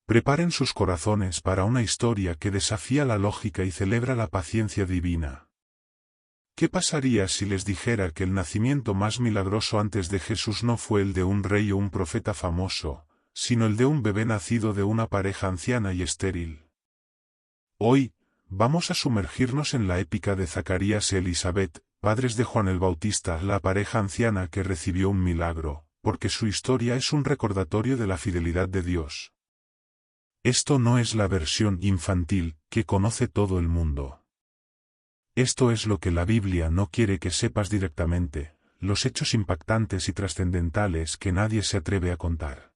Preparen sus corazones para una historia que desafía la lógica y celebra la paciencia divina. ¿Qué pasaría si les dijera que el nacimiento más milagroso antes de Jesús no fue el de un rey o un profeta famoso, sino el de un bebé nacido de una pareja anciana y estéril? Hoy, vamos a sumergirnos en la épica de Zacarías y Elisabet, padres de Juan el Bautista, la pareja anciana que recibió un milagro, porque su historia es un recordatorio de la fidelidad de Dios. Esto no es la versión infantil que conoce todo el mundo. Esto es lo que la Biblia no quiere que sepas directamente, los hechos impactantes y trascendentales que nadie se atreve a contar.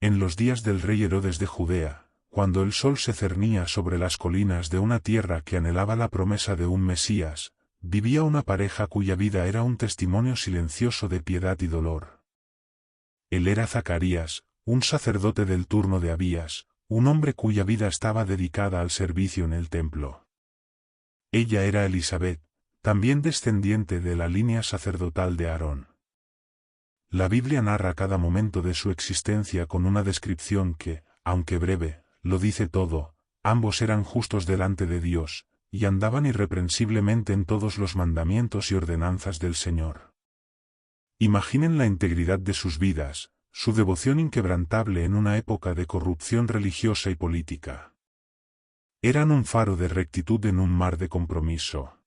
En los días del rey Herodes de Judea, cuando el sol se cernía sobre las colinas de una tierra que anhelaba la promesa de un Mesías, vivía una pareja cuya vida era un testimonio silencioso de piedad y dolor. Él era Zacarías, un sacerdote del turno de Abías, un hombre cuya vida estaba dedicada al servicio en el templo. Ella era Elisabet, también descendiente de la línea sacerdotal de Aarón. La Biblia narra cada momento de su existencia con una descripción que, aunque breve, lo dice todo. Ambos eran justos delante de Dios, y andaban irreprensiblemente en todos los mandamientos y ordenanzas del Señor. Imaginen la integridad de sus vidas, su devoción inquebrantable en una época de corrupción religiosa y política. Eran un faro de rectitud en un mar de compromiso.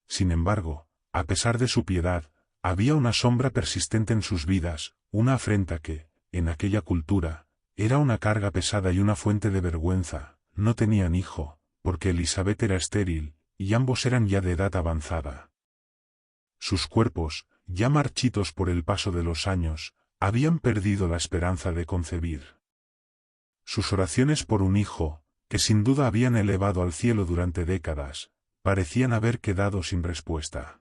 Sin embargo, a pesar de su piedad, había una sombra persistente en sus vidas, una afrenta que, en aquella cultura, era una carga pesada y una fuente de vergüenza. No tenían hijo, porque Elisabet era estéril, y ambos eran ya de edad avanzada. Sus cuerpos, ya marchitos por el paso de los años, habían perdido la esperanza de concebir. Sus oraciones por un hijo, que sin duda habían elevado al cielo durante décadas, parecían haber quedado sin respuesta.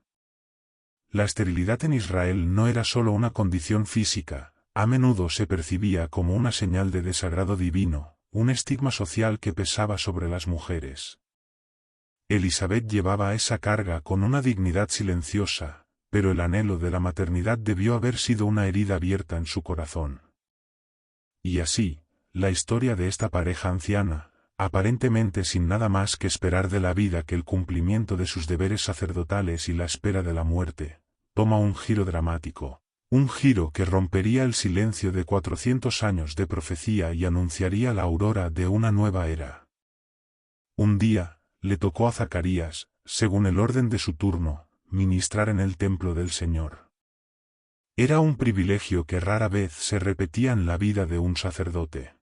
La esterilidad en Israel no era solo una condición física, a menudo se percibía como una señal de desagrado divino, un estigma social que pesaba sobre las mujeres. Elisabet llevaba esa carga con una dignidad silenciosa, pero el anhelo de la maternidad debió haber sido una herida abierta en su corazón. Y así, la historia de esta pareja anciana, aparentemente sin nada más que esperar de la vida que el cumplimiento de sus deberes sacerdotales y la espera de la muerte, toma un giro dramático, un giro que rompería el silencio de 400 años de profecía y anunciaría la aurora de una nueva era. Un día, le tocó a Zacarías, según el orden de su turno, ministrar en el templo del Señor. Era un privilegio que rara vez se repetía en la vida de un sacerdote.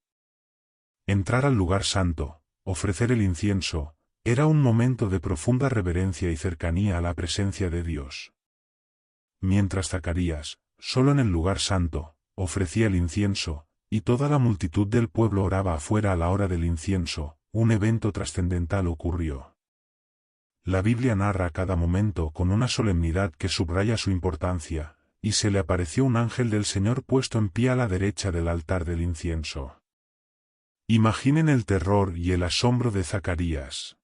Entrar al lugar santo, ofrecer el incienso, era un momento de profunda reverencia y cercanía a la presencia de Dios. Mientras Zacarías, solo en el lugar santo, ofrecía el incienso, y toda la multitud del pueblo oraba afuera a la hora del incienso, un evento trascendental ocurrió. La Biblia narra cada momento con una solemnidad que subraya su importancia, y se le apareció un ángel del Señor puesto en pie a la derecha del altar del incienso. Imaginen el terror y el asombro de Zacarías.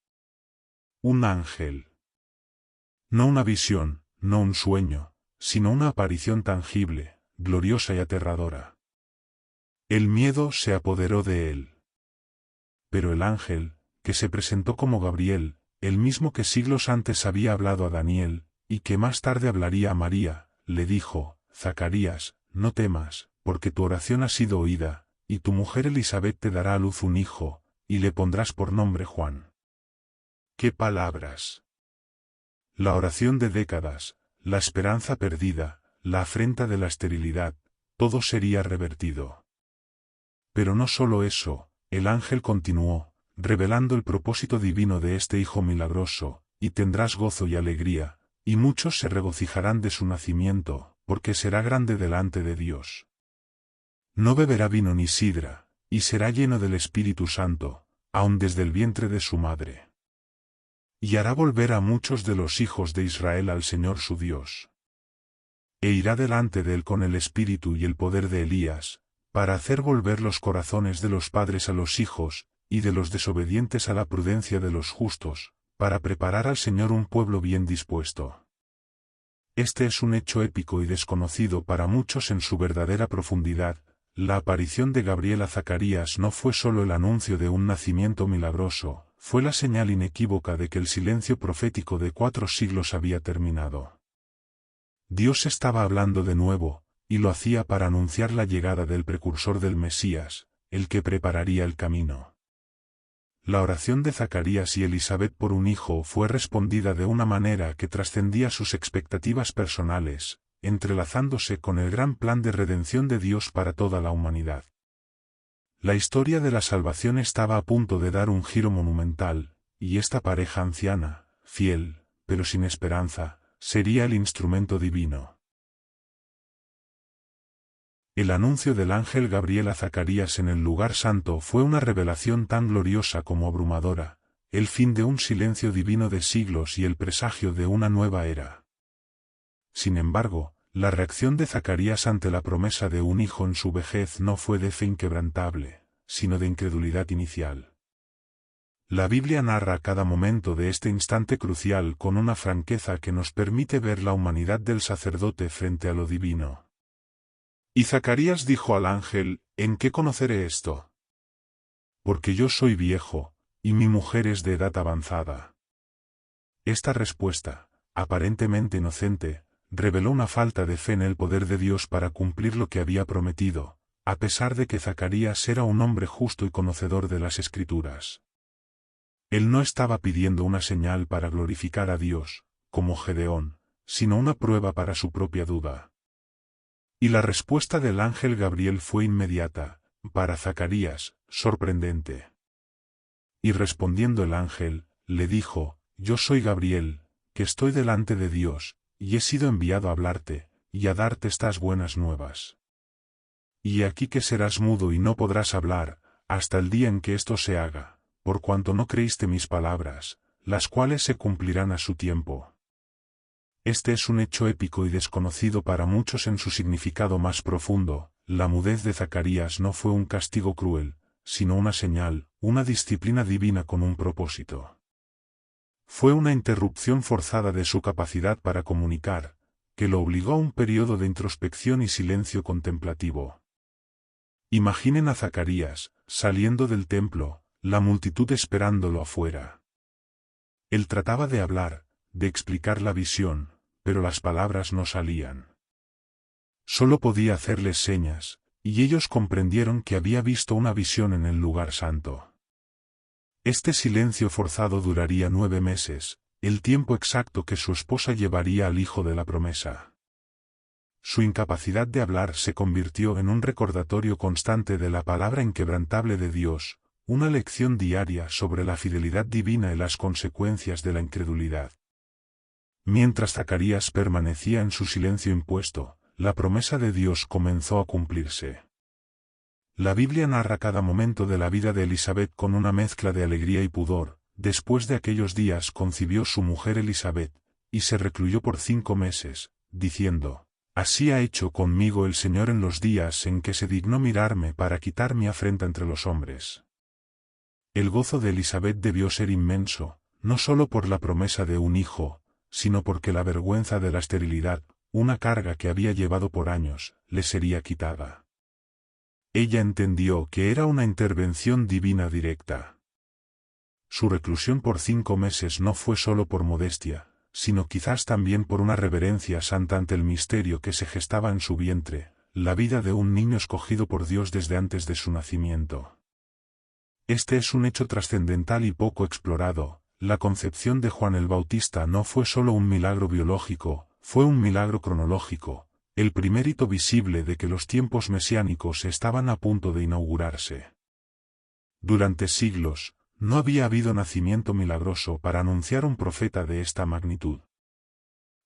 Un ángel. No una visión, no un sueño, sino una aparición tangible, gloriosa y aterradora. El miedo se apoderó de él. Pero el ángel, que se presentó como Gabriel, el mismo que siglos antes había hablado a Daniel, y que más tarde hablaría a María, le dijo: Zacarías, no temas, porque tu oración ha sido oída, y tu mujer Elisabet te dará a luz un hijo, y le pondrás por nombre Juan. ¡Qué palabras! La oración de décadas, la esperanza perdida, la afrenta de la esterilidad, todo sería revertido. Pero no solo eso, el ángel continuó, revelando el propósito divino de este hijo milagroso: y tendrás gozo y alegría, y muchos se regocijarán de su nacimiento, porque será grande delante de Dios. No beberá vino ni sidra, y será lleno del Espíritu Santo, aun desde el vientre de su madre. Y hará volver a muchos de los hijos de Israel al Señor su Dios. E irá delante de él con el espíritu y el poder de Elías, para hacer volver los corazones de los padres a los hijos, y de los desobedientes a la prudencia de los justos, para preparar al Señor un pueblo bien dispuesto. Este es un hecho épico y desconocido para muchos en su verdadera profundidad, la aparición de Gabriel a Zacarías no fue solo el anuncio de un nacimiento milagroso, fue la señal inequívoca de que el silencio profético de 4 siglos había terminado. Dios estaba hablando de nuevo, y lo hacía para anunciar la llegada del precursor del Mesías, el que prepararía el camino. La oración de Zacarías y Elisabet por un hijo fue respondida de una manera que trascendía sus expectativas personales, entrelazándose con el gran plan de redención de Dios para toda la humanidad. La historia de la salvación estaba a punto de dar un giro monumental, y esta pareja anciana, fiel, pero sin esperanza, sería el instrumento divino. El anuncio del ángel Gabriel a Zacarías en el lugar santo fue una revelación tan gloriosa como abrumadora, el fin de un silencio divino de siglos y el presagio de una nueva era. Sin embargo, la reacción de Zacarías ante la promesa de un hijo en su vejez no fue de fe inquebrantable, sino de incredulidad inicial. La Biblia narra cada momento de este instante crucial con una franqueza que nos permite ver la humanidad del sacerdote frente a lo divino. Y Zacarías dijo al ángel: ¿En qué conoceré esto? Porque yo soy viejo, y mi mujer es de edad avanzada. Esta respuesta, aparentemente inocente, reveló una falta de fe en el poder de Dios para cumplir lo que había prometido, a pesar de que Zacarías era un hombre justo y conocedor de las Escrituras. Él no estaba pidiendo una señal para glorificar a Dios, como Gedeón, sino una prueba para su propia duda. Y la respuesta del ángel Gabriel fue inmediata, para Zacarías, sorprendente. Y respondiendo el ángel, le dijo: Yo soy Gabriel, que estoy delante de Dios, y he sido enviado a hablarte, y a darte estas buenas nuevas. Y aquí que serás mudo y no podrás hablar, hasta el día en que esto se haga, por cuanto no creíste mis palabras, las cuales se cumplirán a su tiempo. Este es un hecho épico y desconocido para muchos en su significado más profundo. La mudez de Zacarías no fue un castigo cruel, sino una señal, una disciplina divina con un propósito. Fue una interrupción forzada de su capacidad para comunicar, que lo obligó a un periodo de introspección y silencio contemplativo. Imaginen a Zacarías, saliendo del templo, la multitud esperándolo afuera. Él trataba de hablar, de explicar la visión, pero las palabras no salían. Solo podía hacerles señas, y ellos comprendieron que había visto una visión en el lugar santo. Este silencio forzado duraría 9 meses, el tiempo exacto que su esposa llevaría al hijo de la promesa. Su incapacidad de hablar se convirtió en un recordatorio constante de la palabra inquebrantable de Dios, una lección diaria sobre la fidelidad divina y las consecuencias de la incredulidad. Mientras Zacarías permanecía en su silencio impuesto, la promesa de Dios comenzó a cumplirse. La Biblia narra cada momento de la vida de Elisabet con una mezcla de alegría y pudor. Después de aquellos días concibió su mujer Elisabet, y se recluyó por 5 meses, diciendo: Así ha hecho conmigo el Señor en los días en que se dignó mirarme para quitar mi afrenta entre los hombres. El gozo de Elisabet debió ser inmenso, no solo por la promesa de un hijo, sino porque la vergüenza de la esterilidad, una carga que había llevado por años, le sería quitada. Ella entendió que era una intervención divina directa. Su reclusión por 5 meses no fue solo por modestia, sino quizás también por una reverencia santa ante el misterio que se gestaba en su vientre, la vida de un niño escogido por Dios desde antes de su nacimiento. Este es un hecho trascendental y poco explorado. La concepción de Juan el Bautista no fue solo un milagro biológico, fue un milagro cronológico, el primer hito visible de que los tiempos mesiánicos estaban a punto de inaugurarse. Durante siglos, no había habido nacimiento milagroso para anunciar un profeta de esta magnitud.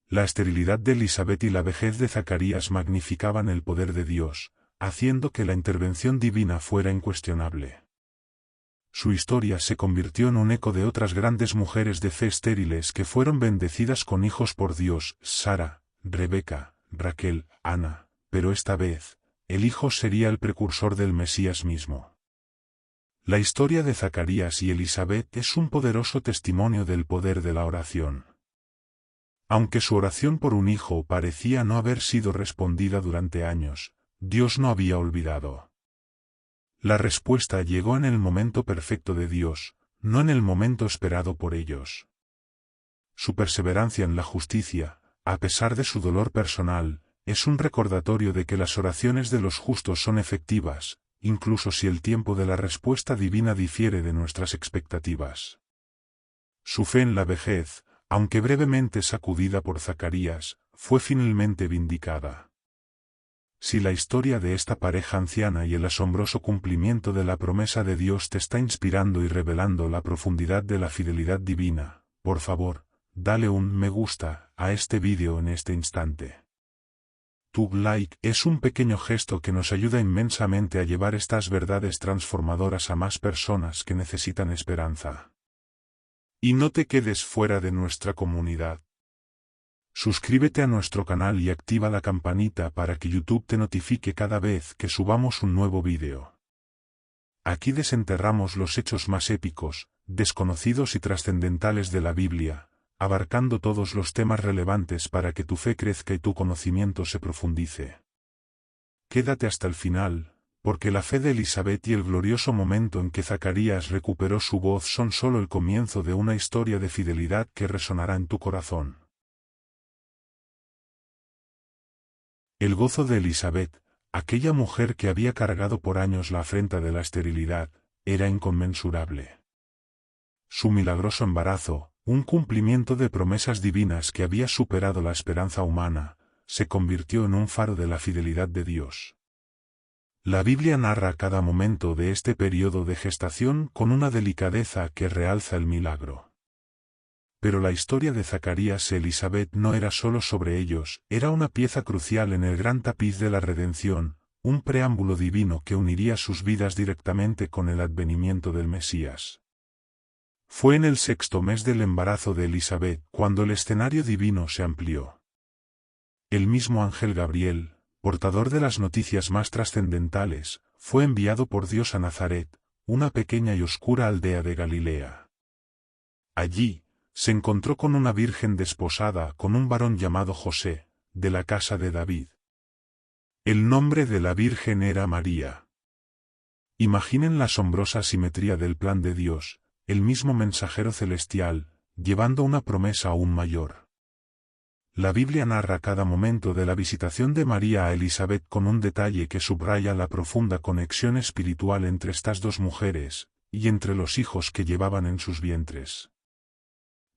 La esterilidad de Elisabet y la vejez de Zacarías magnificaban el poder de Dios, haciendo que la intervención divina fuera incuestionable. Su historia se convirtió en un eco de otras grandes mujeres de fe estériles que fueron bendecidas con hijos por Dios: Sara, Rebeca, Raquel, Ana, pero esta vez, el hijo sería el precursor del Mesías mismo. La historia de Zacarías y Elisabet es un poderoso testimonio del poder de la oración. Aunque su oración por un hijo parecía no haber sido respondida durante años, Dios no había olvidado. La respuesta llegó en el momento perfecto de Dios, no en el momento esperado por ellos. Su perseverancia en la justicia, a pesar de su dolor personal, es un recordatorio de que las oraciones de los justos son efectivas, incluso si el tiempo de la respuesta divina difiere de nuestras expectativas. Su fe en la vejez, aunque brevemente sacudida por Zacarías, fue finalmente vindicada. Si la historia de esta pareja anciana y el asombroso cumplimiento de la promesa de Dios te está inspirando y revelando la profundidad de la fidelidad divina, por favor, dale un me gusta a este vídeo en este instante. Tu like es un pequeño gesto que nos ayuda inmensamente a llevar estas verdades transformadoras a más personas que necesitan esperanza. Y no te quedes fuera de nuestra comunidad. Suscríbete a nuestro canal y activa la campanita para que YouTube te notifique cada vez que subamos un nuevo vídeo. Aquí desenterramos los hechos más épicos, desconocidos y trascendentales de la Biblia, abarcando todos los temas relevantes para que tu fe crezca y tu conocimiento se profundice. Quédate hasta el final, porque la fe de Elizabeth y el glorioso momento en que Zacarías recuperó su voz son solo el comienzo de una historia de fidelidad que resonará en tu corazón. El gozo de Elizabeth, aquella mujer que había cargado por años la afrenta de la esterilidad, era inconmensurable. Su milagroso embarazo, un cumplimiento de promesas divinas que había superado la esperanza humana, se convirtió en un faro de la fidelidad de Dios. La Biblia narra cada momento de este periodo de gestación con una delicadeza que realza el milagro. Pero la historia de Zacarías y Elizabeth no era solo sobre ellos, era una pieza crucial en el gran tapiz de la redención, un preámbulo divino que uniría sus vidas directamente con el advenimiento del Mesías. Fue en el 6º mes del embarazo de Elizabeth cuando el escenario divino se amplió. El mismo ángel Gabriel, portador de las noticias más trascendentales, fue enviado por Dios a Nazaret, una pequeña y oscura aldea de Galilea. Allí, se encontró con una virgen desposada con un varón llamado José, de la casa de David. El nombre de la virgen era María. Imaginen la asombrosa simetría del plan de Dios, el mismo mensajero celestial, llevando una promesa aún mayor. La Biblia narra cada momento de la visitación de María a Elizabeth con un detalle que subraya la profunda conexión espiritual entre estas dos mujeres, y entre los hijos que llevaban en sus vientres.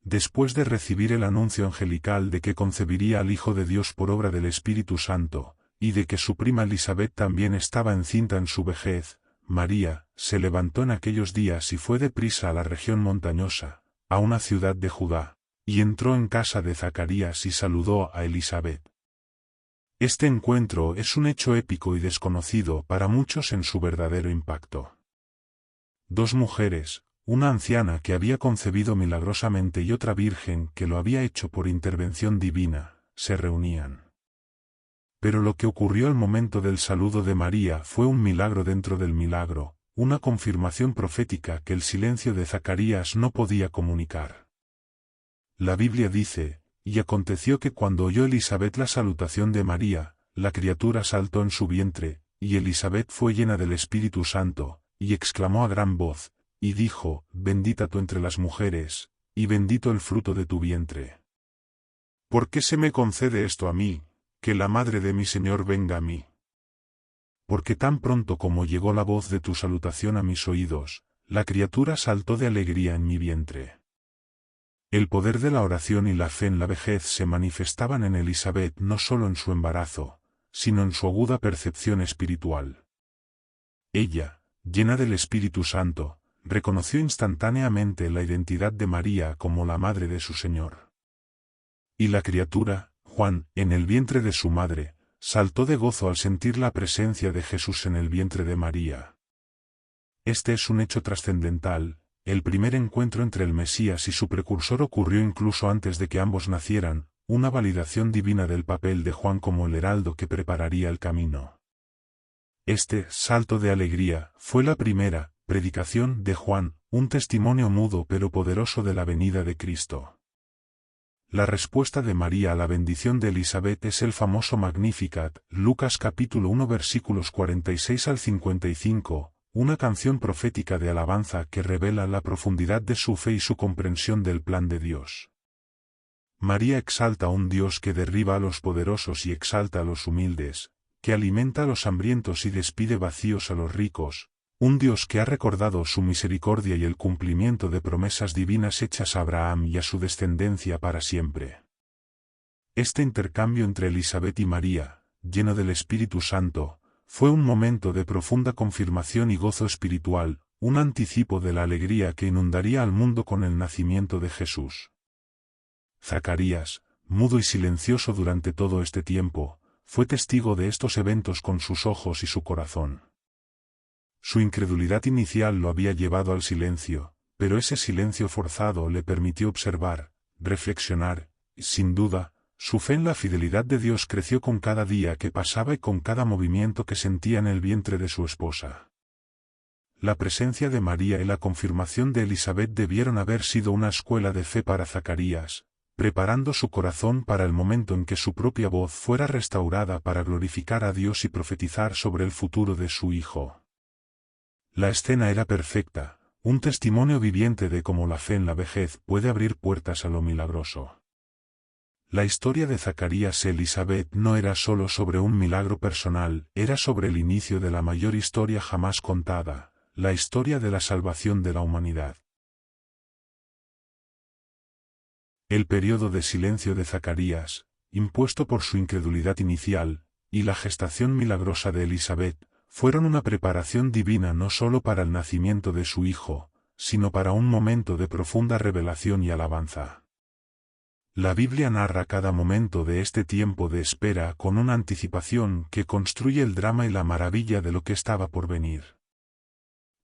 Después de recibir el anuncio angelical de que concebiría al Hijo de Dios por obra del Espíritu Santo, y de que su prima Elizabeth también estaba encinta en su vejez, María se levantó en aquellos días y fue deprisa a la región montañosa, a una ciudad de Judá, y entró en casa de Zacarías y saludó a Elizabeth. Este encuentro es un hecho épico y desconocido para muchos en su verdadero impacto. Dos mujeres, una anciana que había concebido milagrosamente y otra virgen que lo había hecho por intervención divina, se reunían. Pero lo que ocurrió al momento del saludo de María fue un milagro dentro del milagro, una confirmación profética que el silencio de Zacarías no podía comunicar. La Biblia dice, y aconteció que cuando oyó Elizabeth la salutación de María, la criatura saltó en su vientre, y Elizabeth fue llena del Espíritu Santo, y exclamó a gran voz, y dijo, bendita tú entre las mujeres, y bendito el fruto de tu vientre. ¿Por qué se me concede esto a mí, que la madre de mi Señor venga a mí? Porque tan pronto como llegó la voz de tu salutación a mis oídos, la criatura saltó de alegría en mi vientre. El poder de la oración y la fe en la vejez se manifestaban en Elizabeth no solo en su embarazo, sino en su aguda percepción espiritual. Ella, llena del Espíritu Santo, reconoció instantáneamente la identidad de María como la madre de su Señor. Y la criatura, Juan, en el vientre de su madre, saltó de gozo al sentir la presencia de Jesús en el vientre de María. Este es un hecho trascendental, el primer encuentro entre el Mesías y su precursor ocurrió incluso antes de que ambos nacieran, una validación divina del papel de Juan como el heraldo que prepararía el camino. Este salto de alegría fue la primera predicación de Juan, un testimonio mudo pero poderoso de la venida de Cristo. La respuesta de María a la bendición de Elizabeth es el famoso Magnificat, Lucas capítulo 1 versículos 46 al 55, una canción profética de alabanza que revela la profundidad de su fe y su comprensión del plan de Dios. María exalta a un Dios que derriba a los poderosos y exalta a los humildes, que alimenta a los hambrientos y despide vacíos a los ricos, un Dios que ha recordado su misericordia y el cumplimiento de promesas divinas hechas a Abraham y a su descendencia para siempre. Este intercambio entre Elizabeth y María, lleno del Espíritu Santo, fue un momento de profunda confirmación y gozo espiritual, un anticipo de la alegría que inundaría al mundo con el nacimiento de Jesús. Zacarías, mudo y silencioso durante todo este tiempo, fue testigo de estos eventos con sus ojos y su corazón. Su incredulidad inicial lo había llevado al silencio, pero ese silencio forzado le permitió observar, reflexionar, y sin duda, su fe en la fidelidad de Dios creció con cada día que pasaba y con cada movimiento que sentía en el vientre de su esposa. La presencia de María y la confirmación de Elizabeth debieron haber sido una escuela de fe para Zacarías, preparando su corazón para el momento en que su propia voz fuera restaurada para glorificar a Dios y profetizar sobre el futuro de su hijo. La escena era perfecta, un testimonio viviente de cómo la fe en la vejez puede abrir puertas a lo milagroso. La historia de Zacarías y Elizabeth no era solo sobre un milagro personal, era sobre el inicio de la mayor historia jamás contada, la historia de la salvación de la humanidad. El periodo de silencio de Zacarías, impuesto por su incredulidad inicial, y la gestación milagrosa de Elizabeth, fueron una preparación divina no solo para el nacimiento de su hijo, sino para un momento de profunda revelación y alabanza. La Biblia narra cada momento de este tiempo de espera con una anticipación que construye el drama y la maravilla de lo que estaba por venir.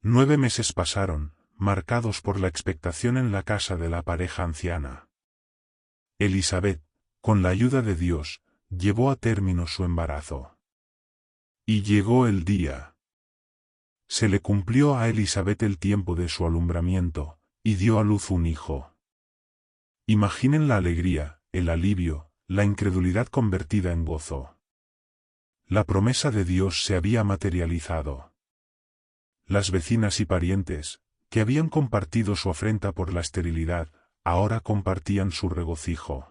9 meses pasaron, marcados por la expectación en la casa de la pareja anciana. Elizabeth, con la ayuda de Dios, llevó a término su embarazo. Y llegó el día. Se le cumplió a Elizabeth el tiempo de su alumbramiento, y dio a luz un hijo. Imaginen la alegría, el alivio, la incredulidad convertida en gozo. La promesa de Dios se había materializado. Las vecinas y parientes, que habían compartido su afrenta por la esterilidad, ahora compartían su regocijo.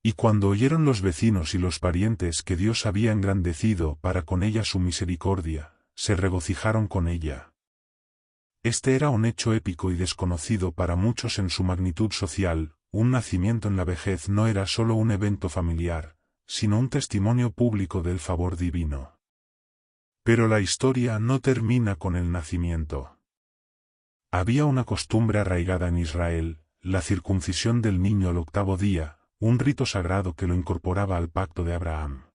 Y cuando oyeron los vecinos y los parientes que Dios había engrandecido para con ella su misericordia, se regocijaron con ella. Este era un hecho épico y desconocido para muchos en su magnitud social, un nacimiento en la vejez no era solo un evento familiar, sino un testimonio público del favor divino. Pero la historia no termina con el nacimiento. Había una costumbre arraigada en Israel, la circuncisión del niño al 8º día, un rito sagrado que lo incorporaba al pacto de Abraham.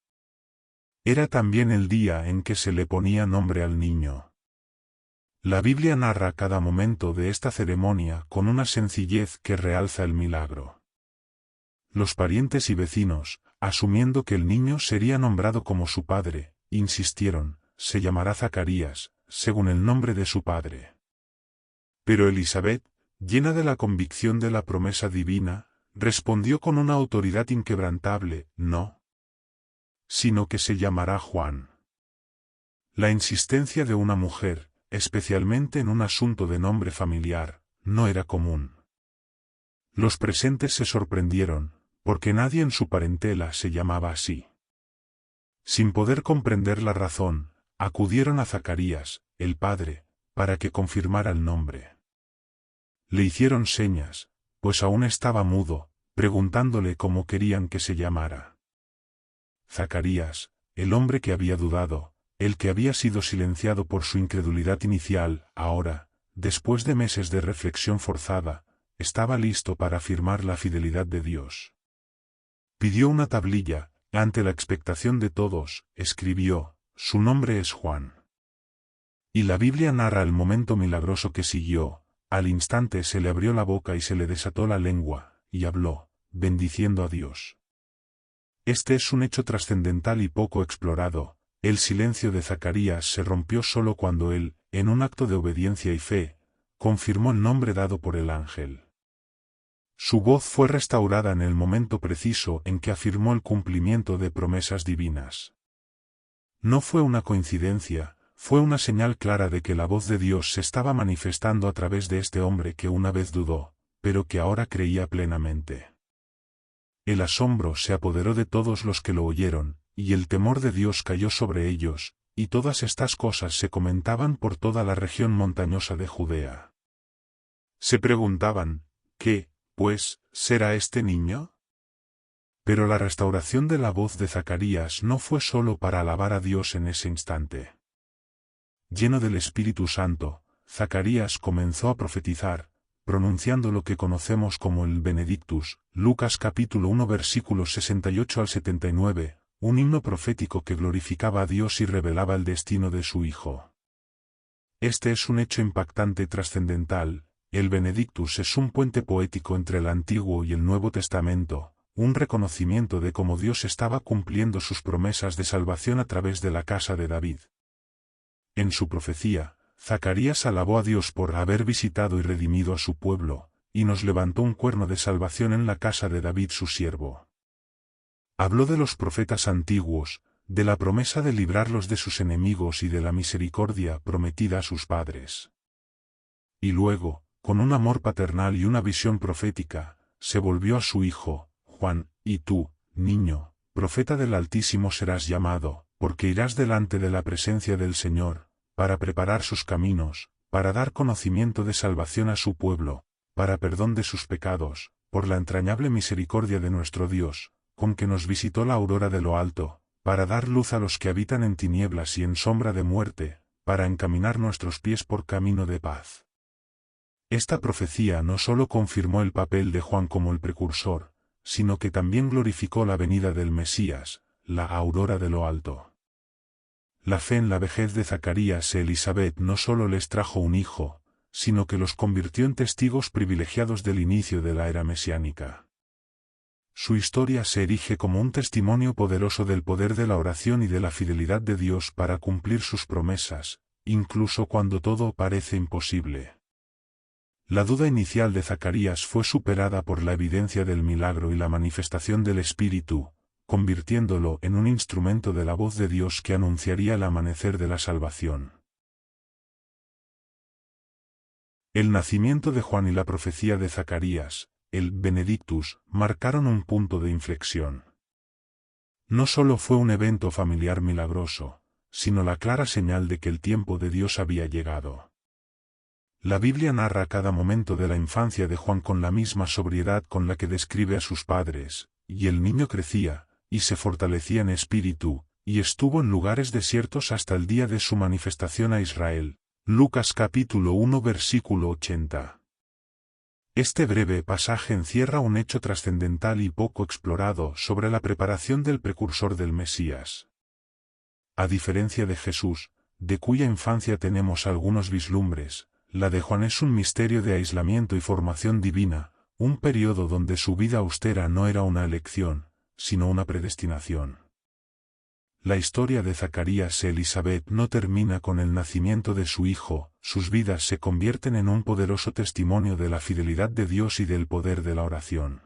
Era también el día en que se le ponía nombre al niño. La Biblia narra cada momento de esta ceremonia con una sencillez que realza el milagro. Los parientes y vecinos, asumiendo que el niño sería nombrado como su padre, insistieron, se llamará Zacarías, según el nombre de su padre. Pero Elizabeth, llena de la convicción de la promesa divina, respondió con una autoridad inquebrantable, no, sino que se llamará Juan. La insistencia de una mujer, especialmente en un asunto de nombre familiar, no era común. Los presentes se sorprendieron, porque nadie en su parentela se llamaba así. Sin poder comprender la razón, acudieron a Zacarías, el padre, para que confirmara el nombre. Le hicieron señas, pues aún estaba mudo, preguntándole cómo querían que se llamara. Zacarías, el hombre que había dudado, el que había sido silenciado por su incredulidad inicial, ahora, después de meses de reflexión forzada, estaba listo para afirmar la fidelidad de Dios. Pidió una tablilla, ante la expectación de todos, escribió, su nombre es Juan. Y la Biblia narra el momento milagroso que siguió. Al instante se le abrió la boca y se le desató la lengua, y habló, bendiciendo a Dios. Este es un hecho trascendental y poco explorado. El silencio de Zacarías se rompió solo cuando él, en un acto de obediencia y fe, confirmó el nombre dado por el ángel. Su voz fue restaurada en el momento preciso en que afirmó el cumplimiento de promesas divinas. No fue una coincidencia, fue una señal clara de que la voz de Dios se estaba manifestando a través de este hombre que una vez dudó, pero que ahora creía plenamente. El asombro se apoderó de todos los que lo oyeron, y el temor de Dios cayó sobre ellos, y todas estas cosas se comentaban por toda la región montañosa de Judea. Se preguntaban, ¿qué, pues, será este niño? Pero la restauración de la voz de Zacarías no fue sólo para alabar a Dios en ese instante. Lleno del Espíritu Santo, Zacarías comenzó a profetizar, pronunciando lo que conocemos como el Benedictus, Lucas capítulo 1 versículos 68 al 79, un himno profético que glorificaba a Dios y revelaba el destino de su Hijo. Este es un hecho impactante y trascendental. El Benedictus es un puente poético entre el Antiguo y el Nuevo Testamento, un reconocimiento de cómo Dios estaba cumpliendo sus promesas de salvación a través de la casa de David. En su profecía, Zacarías alabó a Dios por haber visitado y redimido a su pueblo, y nos levantó un cuerno de salvación en la casa de David su siervo. Habló de los profetas antiguos, de la promesa de librarlos de sus enemigos y de la misericordia prometida a sus padres. Y luego, con un amor paternal y una visión profética, se volvió a su hijo, Juan, y tú, niño, profeta del Altísimo serás llamado, porque irás delante de la presencia del Señor, para preparar sus caminos, para dar conocimiento de salvación a su pueblo, para perdón de sus pecados, por la entrañable misericordia de nuestro Dios, con que nos visitó la aurora de lo alto, para dar luz a los que habitan en tinieblas y en sombra de muerte, para encaminar nuestros pies por camino de paz. Esta profecía no solo confirmó el papel de Juan como el precursor, sino que también glorificó la venida del Mesías, la aurora de lo alto. La fe en la vejez de Zacarías y Elizabeth no solo les trajo un hijo, sino que los convirtió en testigos privilegiados del inicio de la era mesiánica. Su historia se erige como un testimonio poderoso del poder de la oración y de la fidelidad de Dios para cumplir sus promesas, incluso cuando todo parece imposible. La duda inicial de Zacarías fue superada por la evidencia del milagro y la manifestación del Espíritu, convirtiéndolo en un instrumento de la voz de Dios que anunciaría el amanecer de la salvación. El nacimiento de Juan y la profecía de Zacarías, el Benedictus, marcaron un punto de inflexión. No solo fue un evento familiar milagroso, sino la clara señal de que el tiempo de Dios había llegado. La Biblia narra cada momento de la infancia de Juan con la misma sobriedad con la que describe a sus padres, y el niño crecía, y se fortalecía en espíritu, y estuvo en lugares desiertos hasta el día de su manifestación a Israel. Lucas capítulo 1 versículo 80. Este breve pasaje encierra un hecho trascendental y poco explorado sobre la preparación del precursor del Mesías. A diferencia de Jesús, de cuya infancia tenemos algunos vislumbres, la de Juan es un misterio de aislamiento y formación divina, un periodo donde su vida austera no era una elección, sino una predestinación. La historia de Zacarías y Elizabeth no termina con el nacimiento de su hijo, sus vidas se convierten en un poderoso testimonio de la fidelidad de Dios y del poder de la oración.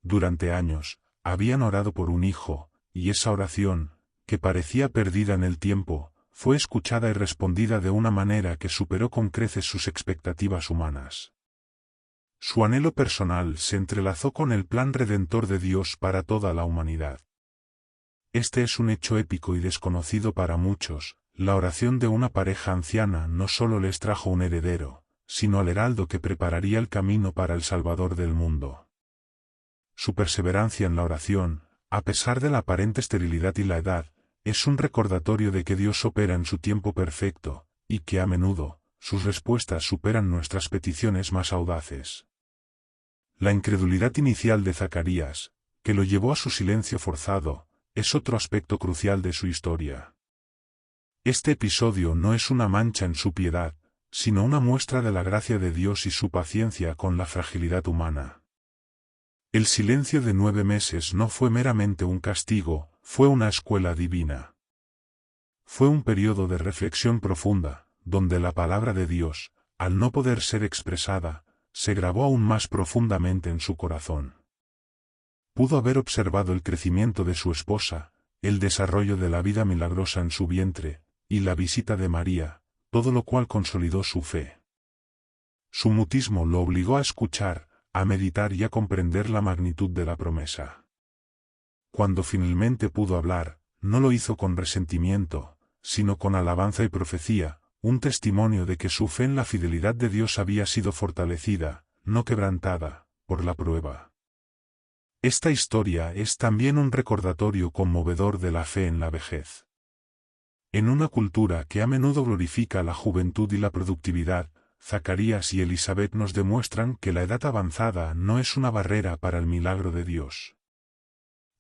Durante años, habían orado por un hijo, y esa oración, que parecía perdida en el tiempo, fue escuchada y respondida de una manera que superó con creces sus expectativas humanas. Su anhelo personal se entrelazó con el plan redentor de Dios para toda la humanidad. Este es un hecho épico y desconocido para muchos. La oración de una pareja anciana no solo les trajo un heredero, sino al heraldo que prepararía el camino para el Salvador del mundo. Su perseverancia en la oración, a pesar de la aparente esterilidad y la edad, es un recordatorio de que Dios opera en su tiempo perfecto, y que a menudo, sus respuestas superan nuestras peticiones más audaces. La incredulidad inicial de Zacarías, que lo llevó a su silencio forzado, es otro aspecto crucial de su historia. Este episodio no es una mancha en su piedad, sino una muestra de la gracia de Dios y su paciencia con la fragilidad humana. El silencio de 9 meses no fue meramente un castigo, fue una escuela divina. Fue un periodo de reflexión profunda, donde la palabra de Dios, al no poder ser expresada, se grabó aún más profundamente en su corazón. Pudo haber observado el crecimiento de su esposa, el desarrollo de la vida milagrosa en su vientre, y la visita de María, todo lo cual consolidó su fe. Su mutismo lo obligó a escuchar, a meditar y a comprender la magnitud de la promesa. Cuando finalmente pudo hablar, no lo hizo con resentimiento, sino con alabanza y profecía, un testimonio de que su fe en la fidelidad de Dios había sido fortalecida, no quebrantada, por la prueba. Esta historia es también un recordatorio conmovedor de la fe en la vejez. En una cultura que a menudo glorifica la juventud y la productividad, Zacarías y Elisabet nos demuestran que la edad avanzada no es una barrera para el milagro de Dios.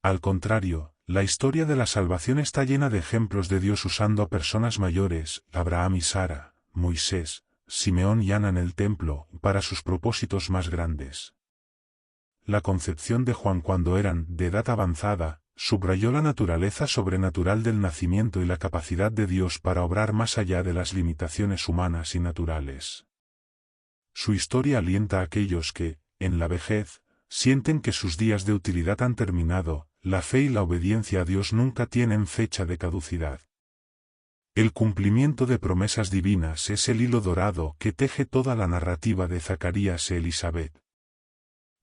Al contrario, la historia de la salvación está llena de ejemplos de Dios usando a personas mayores, Abraham y Sara, Moisés, Simeón y Ana en el templo, para sus propósitos más grandes. La concepción de Juan cuando eran de edad avanzada, subrayó la naturaleza sobrenatural del nacimiento y la capacidad de Dios para obrar más allá de las limitaciones humanas y naturales. Su historia alienta a aquellos que, en la vejez, sienten que sus días de utilidad han terminado. La fe y la obediencia a Dios nunca tienen fecha de caducidad. El cumplimiento de promesas divinas es el hilo dorado que teje toda la narrativa de Zacarías e Elisabet.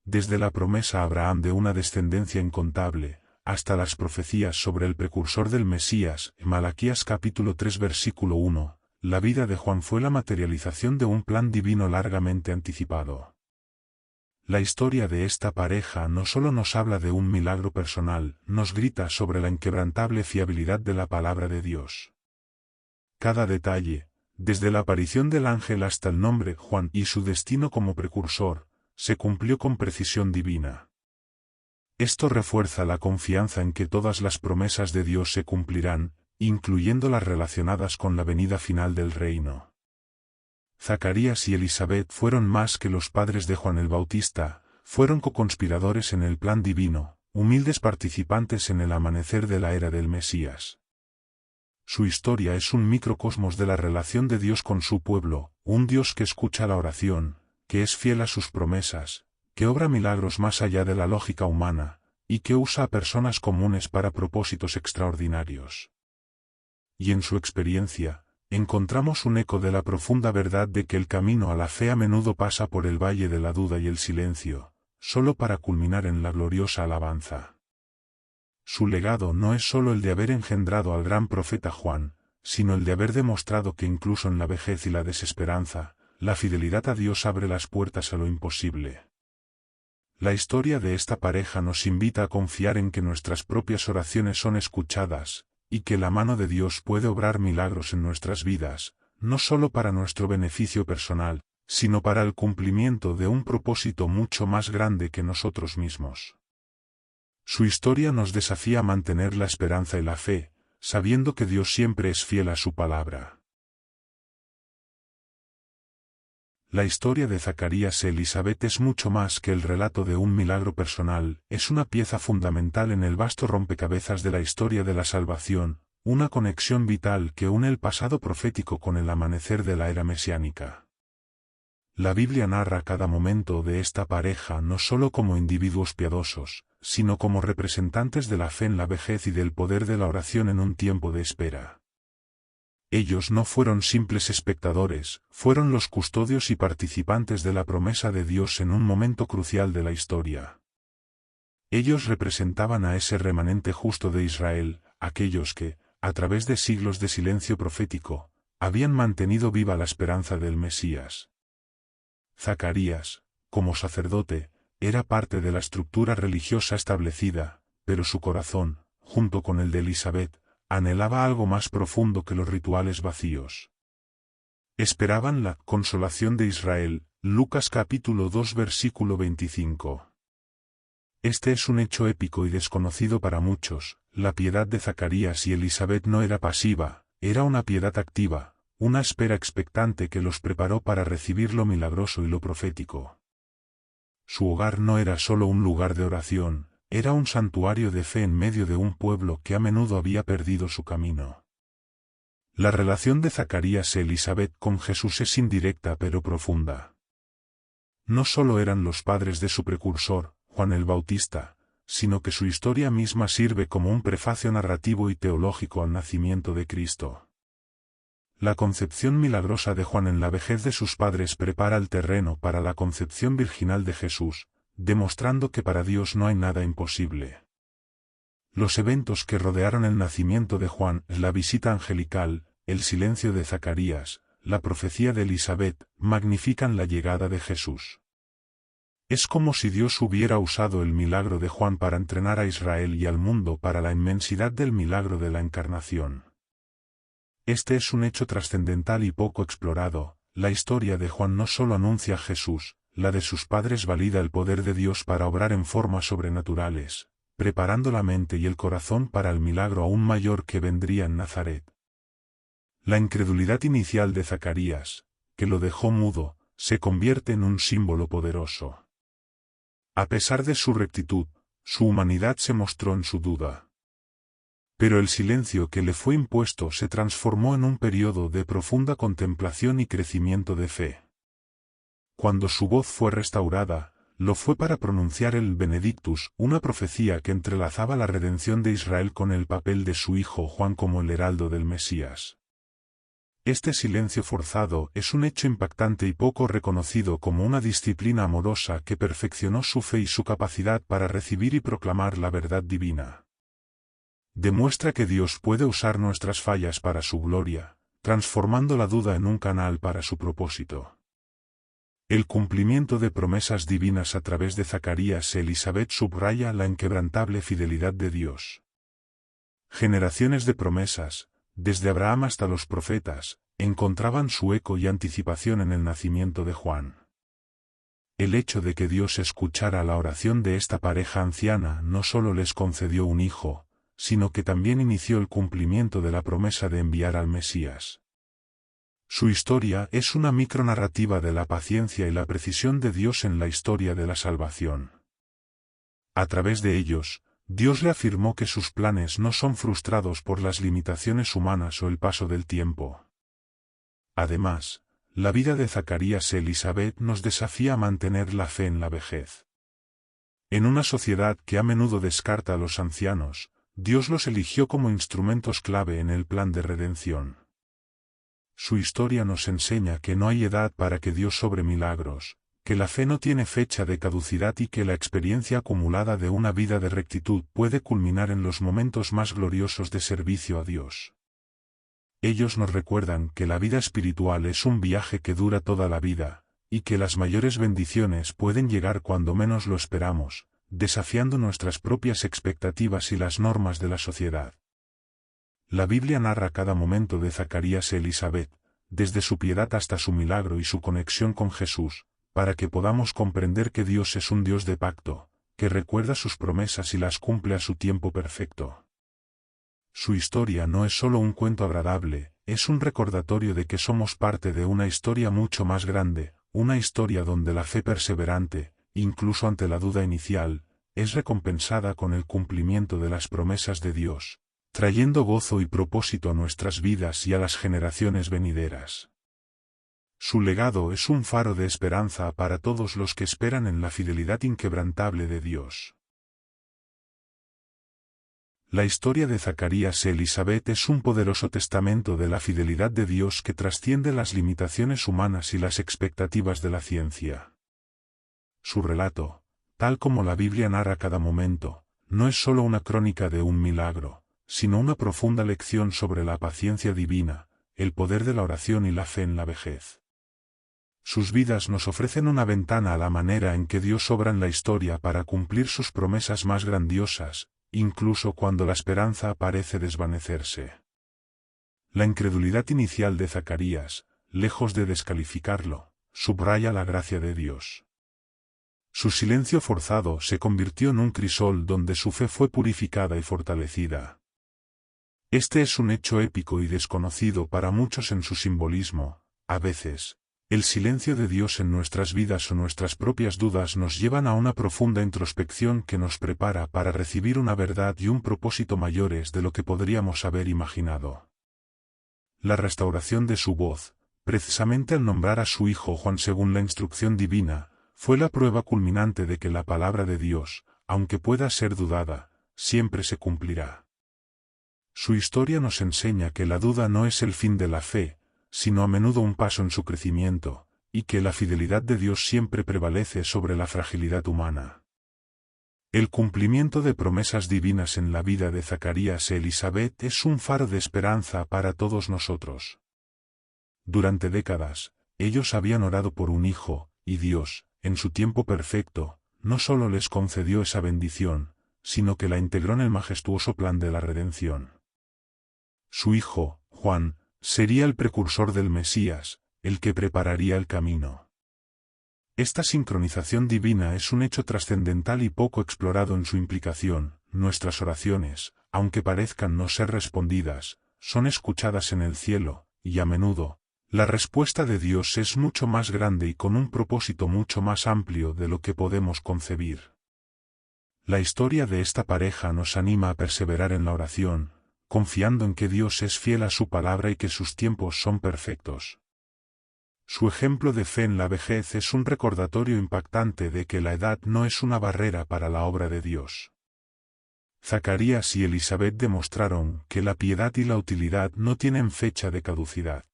Desde la promesa a Abraham de una descendencia incontable, hasta las profecías sobre el precursor del Mesías, en Malaquías capítulo 3 versículo 1, la vida de Juan fue la materialización de un plan divino largamente anticipado. La historia de esta pareja no solo nos habla de un milagro personal, nos grita sobre la inquebrantable fiabilidad de la palabra de Dios. Cada detalle, desde la aparición del ángel hasta el nombre Juan y su destino como precursor, se cumplió con precisión divina. Esto refuerza la confianza en que todas las promesas de Dios se cumplirán, incluyendo las relacionadas con la venida final del reino. Zacarías y Elisabet fueron más que los padres de Juan el Bautista, fueron coconspiradores en el plan divino, humildes participantes en el amanecer de la era del Mesías. Su historia es un microcosmos de la relación de Dios con su pueblo, un Dios que escucha la oración, que es fiel a sus promesas, que obra milagros más allá de la lógica humana, y que usa a personas comunes para propósitos extraordinarios. Y en su experiencia, encontramos un eco de la profunda verdad de que el camino a la fe a menudo pasa por el valle de la duda y el silencio, solo para culminar en la gloriosa alabanza. Su legado no es solo el de haber engendrado al gran profeta Juan, sino el de haber demostrado que incluso en la vejez y la desesperanza, la fidelidad a Dios abre las puertas a lo imposible. La historia de esta pareja nos invita a confiar en que nuestras propias oraciones son escuchadas, y que la mano de Dios puede obrar milagros en nuestras vidas, no solo para nuestro beneficio personal, sino para el cumplimiento de un propósito mucho más grande que nosotros mismos. Su historia nos desafía a mantener la esperanza y la fe, sabiendo que Dios siempre es fiel a su palabra. La historia de Zacarías e Elisabet es mucho más que el relato de un milagro personal, es una pieza fundamental en el vasto rompecabezas de la historia de la salvación, una conexión vital que une el pasado profético con el amanecer de la era mesiánica. La Biblia narra cada momento de esta pareja no solo como individuos piadosos, sino como representantes de la fe en la vejez y del poder de la oración en un tiempo de espera. Ellos no fueron simples espectadores, fueron los custodios y participantes de la promesa de Dios en un momento crucial de la historia. Ellos representaban a ese remanente justo de Israel, aquellos que, a través de siglos de silencio profético, habían mantenido viva la esperanza del Mesías. Zacarías, como sacerdote, era parte de la estructura religiosa establecida, pero su corazón, junto con el de Elisabet, anhelaba algo más profundo que los rituales vacíos. Esperaban la consolación de Israel, Lucas capítulo 2 versículo 25. Este es un hecho épico y desconocido para muchos. La piedad de Zacarías y Elisabet no era pasiva, era una piedad activa, una espera expectante que los preparó para recibir lo milagroso y lo profético. Su hogar no era solo un lugar de oración, era un santuario de fe en medio de un pueblo que a menudo había perdido su camino. La relación de Zacarías e Elisabet con Jesús es indirecta pero profunda. no solo eran los padres de su precursor, Juan el Bautista, sino que su historia misma sirve como un prefacio narrativo y teológico al nacimiento de Cristo. La concepción milagrosa de Juan en la vejez de sus padres prepara el terreno para la concepción virginal de Jesús, demostrando que para Dios no hay nada imposible. Los eventos que rodearon el nacimiento de Juan, la visita angelical, el silencio de Zacarías, la profecía de Elisabet, magnifican la llegada de Jesús. Es como si Dios hubiera usado el milagro de Juan para entrenar a Israel y al mundo para la inmensidad del milagro de la encarnación. Este es un hecho trascendental y poco explorado. La historia de Juan no solo anuncia a Jesús, la de sus padres valida el poder de Dios para obrar en formas sobrenaturales, preparando la mente y el corazón para el milagro aún mayor que vendría en Nazaret. La incredulidad inicial de Zacarías, que lo dejó mudo, se convierte en un símbolo poderoso. A pesar de su rectitud, su humanidad se mostró en su duda. Pero el silencio que le fue impuesto se transformó en un periodo de profunda contemplación y crecimiento de fe. Cuando su voz fue restaurada, lo fue para pronunciar el Benedictus, una profecía que entrelazaba la redención de Israel con el papel de su hijo Juan como el heraldo del Mesías. Este silencio forzado es un hecho impactante y poco reconocido como una disciplina amorosa que perfeccionó su fe y su capacidad para recibir y proclamar la verdad divina. Demuestra que Dios puede usar nuestras fallas para su gloria, transformando la duda en un canal para su propósito. El cumplimiento de promesas divinas a través de Zacarías e Elisabet subraya la inquebrantable fidelidad de Dios. Generaciones de promesas, desde Abraham hasta los profetas, encontraban su eco y anticipación en el nacimiento de Juan. El hecho de que Dios escuchara la oración de esta pareja anciana no solo les concedió un hijo, sino que también inició el cumplimiento de la promesa de enviar al Mesías. Su historia es una micronarrativa de la paciencia y la precisión de Dios en la historia de la salvación. A través de ellos, Dios le afirmó que sus planes no son frustrados por las limitaciones humanas o el paso del tiempo. Además, la vida de Zacarías e Elisabet nos desafía a mantener la fe en la vejez. En una sociedad que a menudo descarta a los ancianos, Dios los eligió como instrumentos clave en el plan de redención. Su historia nos enseña que no hay edad para que Dios obre milagros, que la fe no tiene fecha de caducidad y que la experiencia acumulada de una vida de rectitud puede culminar en los momentos más gloriosos de servicio a Dios. Ellos nos recuerdan que la vida espiritual es un viaje que dura toda la vida, y que las mayores bendiciones pueden llegar cuando menos lo esperamos, desafiando nuestras propias expectativas y las normas de la sociedad. La Biblia narra cada momento de Zacarías e Elisabet, desde su piedad hasta su milagro y su conexión con Jesús, para que podamos comprender que Dios es un Dios de pacto, que recuerda sus promesas y las cumple a su tiempo perfecto. Su historia no es solo un cuento agradable, es un recordatorio de que somos parte de una historia mucho más grande, una historia donde la fe perseverante, incluso ante la duda inicial, es recompensada con el cumplimiento de las promesas de Dios, trayendo gozo y propósito a nuestras vidas y a las generaciones venideras. Su legado es un faro de esperanza para todos los que esperan en la fidelidad inquebrantable de Dios. La historia de Zacarías e Elisabet es un poderoso testamento de la fidelidad de Dios que trasciende las limitaciones humanas y las expectativas de la ciencia. Su relato, tal como la Biblia narra cada momento, no es solo una crónica de un milagro, sino una profunda lección sobre la paciencia divina, el poder de la oración y la fe en la vejez. Sus vidas nos ofrecen una ventana a la manera en que Dios obra en la historia para cumplir sus promesas más grandiosas, incluso cuando la esperanza parece desvanecerse. La incredulidad inicial de Zacarías, lejos de descalificarlo, subraya la gracia de Dios. Su silencio forzado se convirtió en un crisol donde su fe fue purificada y fortalecida. Este es un hecho épico y desconocido para muchos en su simbolismo. A veces, el silencio de Dios en nuestras vidas o nuestras propias dudas nos llevan a una profunda introspección que nos prepara para recibir una verdad y un propósito mayores de lo que podríamos haber imaginado. La restauración de su voz, precisamente al nombrar a su hijo Juan según la instrucción divina, fue la prueba culminante de que la palabra de Dios, aunque pueda ser dudada, siempre se cumplirá. Su historia nos enseña que la duda no es el fin de la fe, sino a menudo un paso en su crecimiento, y que la fidelidad de Dios siempre prevalece sobre la fragilidad humana. El cumplimiento de promesas divinas en la vida de Zacarías e Elisabet es un faro de esperanza para todos nosotros. Durante décadas, ellos habían orado por un hijo, y Dios, en su tiempo perfecto, no solo les concedió esa bendición, sino que la integró en el majestuoso plan de la redención. Su hijo, Juan, sería el precursor del Mesías, el que prepararía el camino. Esta sincronización divina es un hecho trascendental y poco explorado en su implicación. Nuestras oraciones, aunque parezcan no ser respondidas, son escuchadas en el cielo, y a menudo, la respuesta de Dios es mucho más grande y con un propósito mucho más amplio de lo que podemos concebir. La historia de esta pareja nos anima a perseverar en la oración, confiando en que Dios es fiel a su palabra y que sus tiempos son perfectos. Su ejemplo de fe en la vejez es un recordatorio impactante de que la edad no es una barrera para la obra de Dios. Zacarías y Elisabet demostraron que la piedad y la utilidad no tienen fecha de caducidad.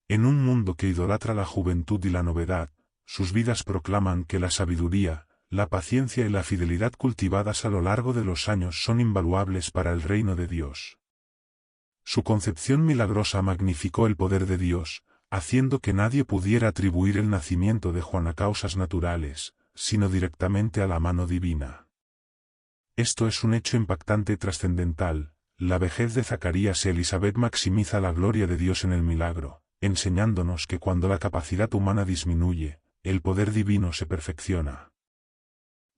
En un mundo que idolatra la juventud y la novedad, sus vidas proclaman que la sabiduría, la paciencia y la fidelidad cultivadas a lo largo de los años son invaluables para el reino de Dios. Su concepción milagrosa magnificó el poder de Dios, haciendo que nadie pudiera atribuir el nacimiento de Juan a causas naturales, sino directamente a la mano divina. Esto es un hecho impactante y trascendental. La vejez de Zacarías y Elisabet maximiza la gloria de Dios en el milagro, enseñándonos que cuando la capacidad humana disminuye, el poder divino se perfecciona.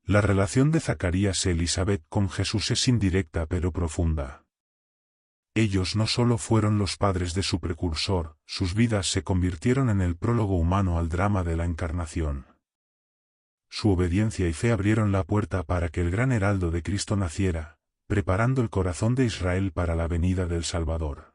La relación de Zacarías y Elisabet con Jesús es indirecta pero profunda. Ellos no solo fueron los padres de su precursor, sus vidas se convirtieron en el prólogo humano al drama de la encarnación. Su obediencia y fe abrieron la puerta para que el gran heraldo de Cristo naciera, preparando el corazón de Israel para la venida del Salvador.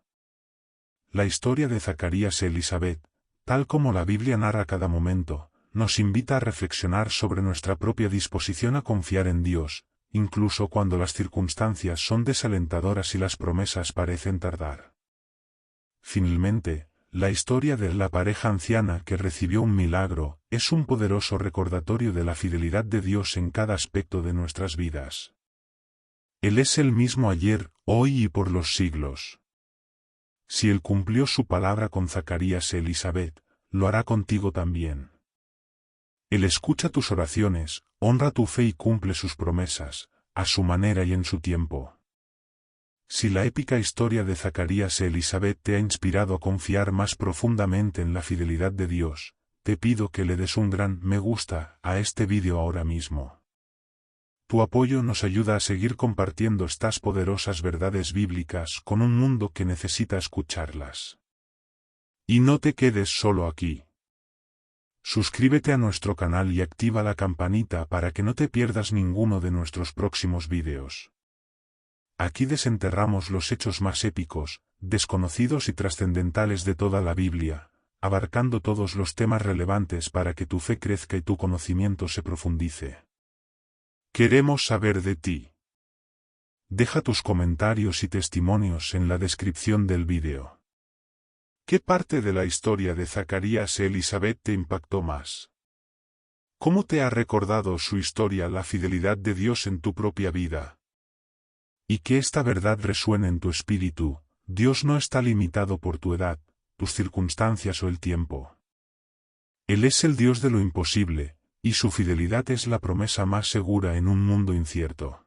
La historia de Zacarías y Elisabet, tal como la Biblia narra cada momento, nos invita a reflexionar sobre nuestra propia disposición a confiar en Dios, incluso cuando las circunstancias son desalentadoras y las promesas parecen tardar. Finalmente, la historia de la pareja anciana que recibió un milagro es un poderoso recordatorio de la fidelidad de Dios en cada aspecto de nuestras vidas. Él es el mismo ayer, hoy y por los siglos. Si Él cumplió su palabra con Zacarías y Elisabet, lo hará contigo también. Él escucha tus oraciones, honra tu fe y cumple sus promesas, a su manera y en su tiempo. Si la épica historia de Zacarías y Elisabet te ha inspirado a confiar más profundamente en la fidelidad de Dios, te pido que le des un gran me gusta a este vídeo ahora mismo. Tu apoyo nos ayuda a seguir compartiendo estas poderosas verdades bíblicas con un mundo que necesita escucharlas. Y no te quedes solo aquí. Suscríbete a nuestro canal y activa la campanita para que no te pierdas ninguno de nuestros próximos vídeos. Aquí desenterramos los hechos más épicos, desconocidos y trascendentales de toda la Biblia, abarcando todos los temas relevantes para que tu fe crezca y tu conocimiento se profundice. Queremos saber de ti. Deja tus comentarios y testimonios en la descripción del vídeo. ¿Qué parte de la historia de Zacarías y Elisabet te impactó más? ¿Cómo te ha recordado su historia la fidelidad de Dios en tu propia vida? Y que esta verdad resuene en tu espíritu: Dios no está limitado por tu edad, tus circunstancias o el tiempo. Él es el Dios de lo imposible, y su fidelidad es la promesa más segura en un mundo incierto.